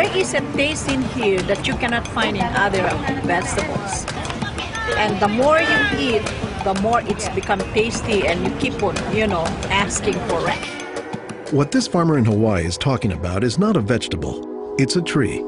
There is a taste in here that you cannot find in other vegetables. And the more you eat, the more it's become tasty, and you keep on, asking for it. What this farmer in Hawaii is talking about is not a vegetable, it's a tree.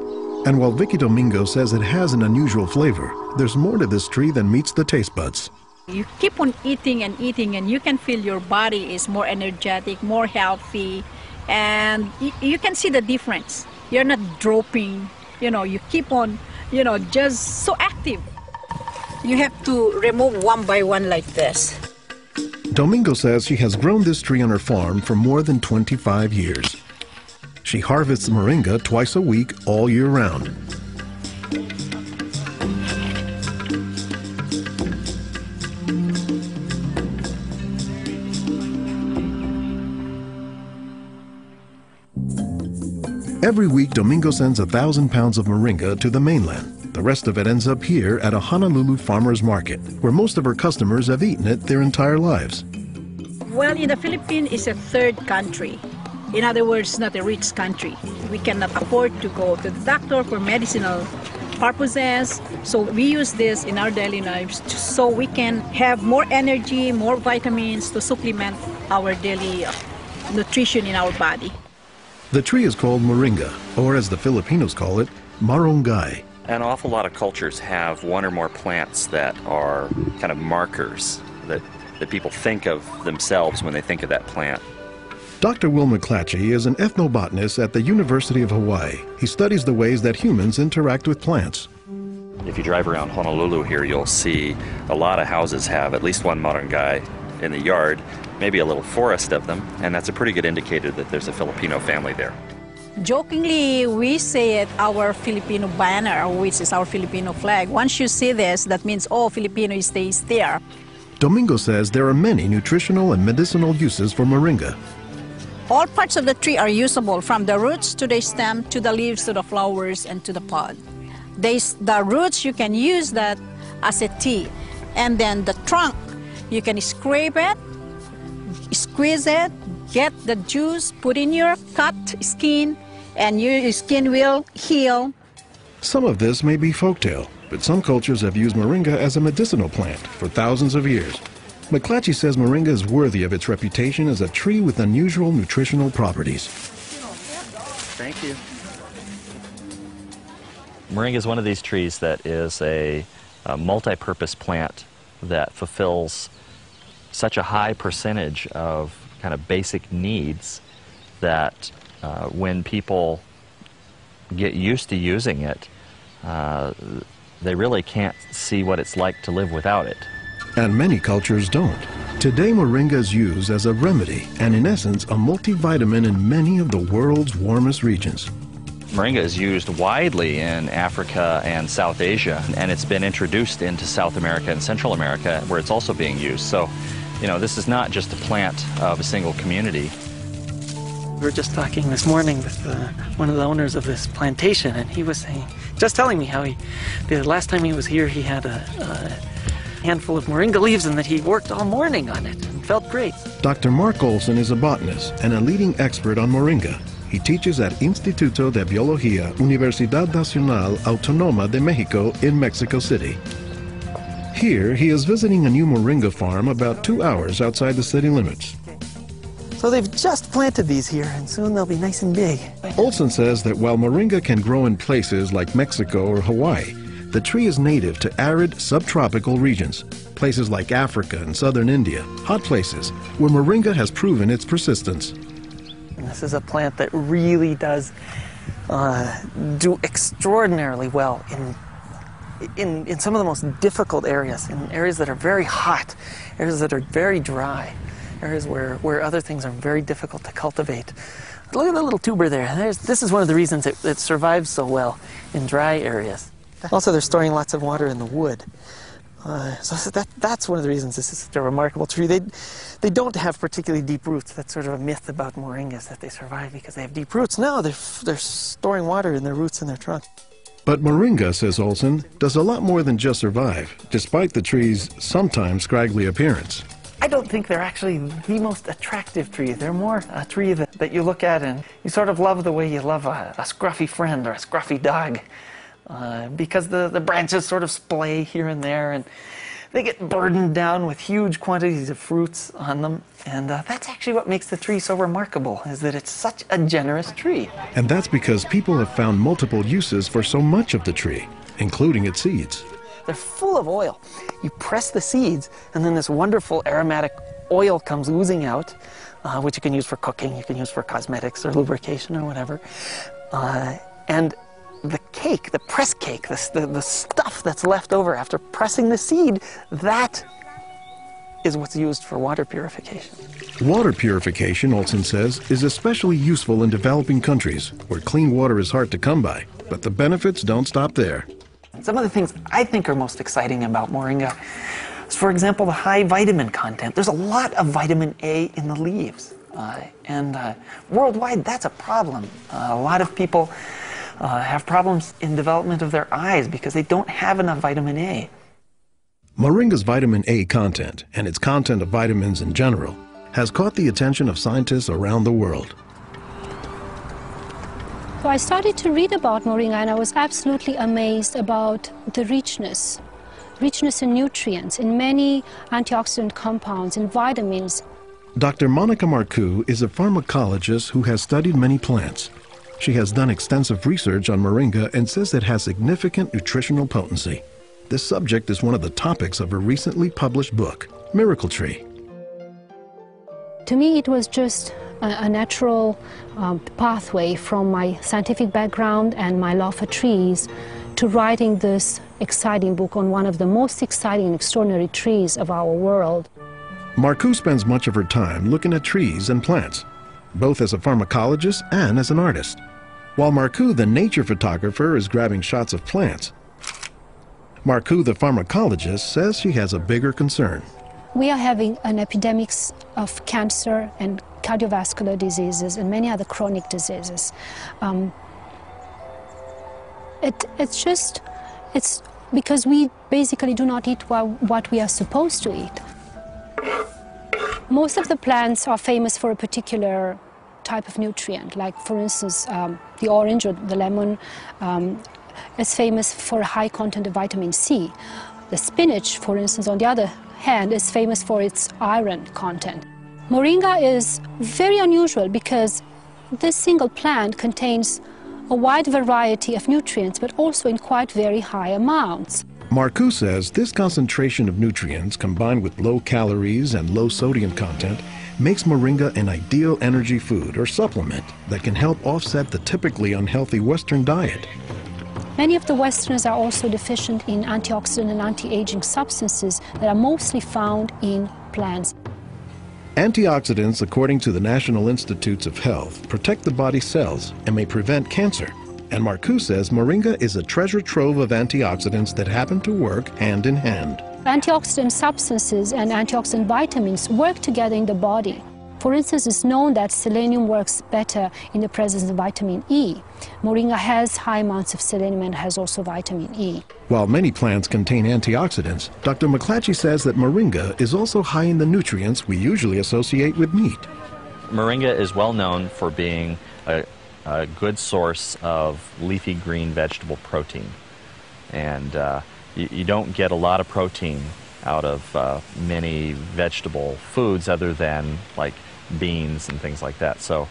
And while Vicky Domingo says it has an unusual flavor, there's more to this tree than meets the taste buds. You keep on eating, and you can feel your body is more energetic, more healthy, and you can see the difference. You're not dropping, you keep on, just so active. You have to remove one by one like this. Domingo says she has grown this tree on her farm for more than 25 years. She harvests moringa twice a week all year round. Every week, Domingo sends 1,000 pounds of moringa to the mainland. The rest of it ends up here at a Honolulu farmer's market, where most of her customers have eaten it their entire lives. Well, in the Philippines, it's a third country. In other words, not a rich country. We cannot afford to go to the doctor for medicinal purposes, so we use this in our daily lives so we can have more energy, more vitamins to supplement our daily nutrition in our body. The tree is called moringa, or as the Filipinos call it, marunggay. An awful lot of cultures have one or more plants that are kind of markers that people think of themselves when they think of that plant. Dr. Will McClatchy is an ethnobotanist at the University of Hawaii. He studies the ways that humans interact with plants. If you drive around Honolulu here, you'll see a lot of houses have at least one marunggay in the yard, maybe a little forest of them, and that's a pretty good indicator that there's a Filipino family there. Jokingly, we say it our Filipino banner, which is our Filipino flag. Once you see this, that means, oh, Filipino stays there. Domingo says there are many nutritional and medicinal uses for moringa. All parts of the tree are usable, from the roots to the stem, to the leaves, to the flowers, and to the pod. The roots, you can use that as a tea. And then the trunk, you can scrape it, squeeze it, get the juice, put in your cut skin, and your skin will heal. Some of this may be folktale, but some cultures have used moringa as a medicinal plant for thousands of years. McClatchy says moringa is worthy of its reputation as a tree with unusual nutritional properties. Thank you. Moringa is one of these trees that is a multi-purpose plant that fulfills such a high percentage of kind of basic needs that when people get used to using it, they really can't see what it's like to live without it. And many cultures don't. Today, moringa is used as a remedy and, in essence, a multivitamin in many of the world's warmest regions. Moringa is used widely in Africa and South Asia, and it's been introduced into South America and Central America, where it's also being used. So, this is not just a plant of a single community. We were just talking this morning with one of the owners of this plantation, and he was telling me how the last time he was here, he had a handful of moringa leaves and that he worked all morning on it and felt great. Dr. Mark Olson is a botanist and a leading expert on moringa. He teaches at Instituto de Biología, Universidad Nacional Autónoma de México in Mexico City. Here, he is visiting a new moringa farm about 2 hours outside the city limits. So they've just planted these here, and soon they'll be nice and big. Olson says that while moringa can grow in places like Mexico or Hawaii, the tree is native to arid subtropical regions, places like Africa and southern India, hot places where moringa has proven its persistence. And this is a plant that really does do extraordinarily well in some of the most difficult areas, in areas that are very hot, areas that are very dry, areas where other things are very difficult to cultivate. Look at the little tuber there. This is one of the reasons it survives so well in dry areas. Also, they're storing lots of water in the wood. So that's one of the reasons this is such a remarkable tree. They don't have particularly deep roots. That's sort of a myth about moringas, that they survive because they have deep roots. No, they're storing water in their roots in their trunk. But moringa, says Olson, does a lot more than just survive, despite the tree's sometimes scraggly appearance. I don't think they're actually the most attractive tree. They're more a tree that you look at and you sort of love the way you love a scruffy friend or a scruffy dog. Because the branches sort of splay here and there, and they get burdened down with huge quantities of fruits on them. And that's actually what makes the tree so remarkable, is that it's such a generous tree. And that's because people have found multiple uses for so much of the tree, including its seeds. They're full of oil. You press the seeds, and then this wonderful aromatic oil comes oozing out, which you can use for cooking, you can use for cosmetics or lubrication or whatever. And the cake, the press cake, the stuff that's left over after pressing the seed, that is what's used for water purification. Water purification, Olson says, is especially useful in developing countries where clean water is hard to come by. But the benefits don't stop there. Some of the things I think are most exciting about moringa is, for example, the high vitamin content. There's a lot of vitamin A in the leaves. And worldwide, that's a problem. A lot of people have problems in development of their eyes because they don't have enough vitamin A. Moringa's vitamin A content, and its content of vitamins in general, has caught the attention of scientists around the world. So I started to read about moringa, and I was absolutely amazed about the richness in nutrients, in many antioxidant compounds, in vitamins. Dr. Monica Marcoux is a pharmacologist who has studied many plants. She has done extensive research on moringa and says it has significant nutritional potency. This subject is one of the topics of her recently published book, Miracle Tree. To me, it was just a natural pathway from my scientific background and my love for trees to writing this exciting book on one of the most exciting and extraordinary trees of our world. Marcoux spends much of her time looking at trees and plants, both as a pharmacologist and as an artist. While Marcoux, the nature photographer, is grabbing shots of plants, Marcoux, the pharmacologist, says she has a bigger concern. We are having an epidemic of cancer and cardiovascular diseases and many other chronic diseases. It's because we basically do not eat what we are supposed to eat. Most of the plants are famous for a particular type of nutrient, like for instance the orange or the lemon is famous for a high content of vitamin C. The spinach, for instance, on the other hand, is famous for its iron content. Moringa is very unusual because this single plant contains a wide variety of nutrients, but also in quite very high amounts. Marcoux says this concentration of nutrients combined with low calories and low sodium content makes moringa an ideal energy food or supplement that can help offset the typically unhealthy Western diet. Many of the Westerners are also deficient in antioxidant and anti-aging substances that are mostly found in plants. Antioxidants, according to the National Institutes of Health, protect the body's cells and may prevent cancer. And Marcoux says moringa is a treasure trove of antioxidants that happen to work hand in hand. Antioxidant substances and antioxidant vitamins work together in the body. For instance, it's known that selenium works better in the presence of vitamin E. Moringa has high amounts of selenium and has also vitamin E. While many plants contain antioxidants, Dr. McClatchy says that moringa is also high in the nutrients we usually associate with meat. Moringa is well known for being a good source of leafy green vegetable protein. And you don't get a lot of protein out of many vegetable foods other than like beans and things like that. So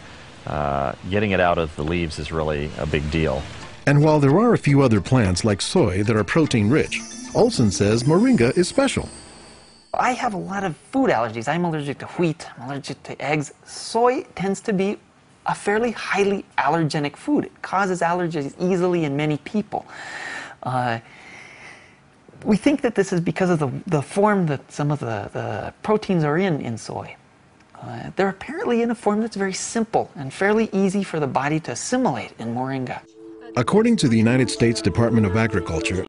getting it out of the leaves is really a big deal. And while there are a few other plants like soy that are protein rich, Olson says moringa is special. I have a lot of food allergies. I'm allergic to wheat, I'm allergic to eggs. Soy tends to be a fairly highly allergenic food. It causes allergies easily in many people. We think that this is because of the form that some of the proteins are in soy. They're apparently in a form that's very simple and fairly easy for the body to assimilate in moringa. According to the United States Department of Agriculture,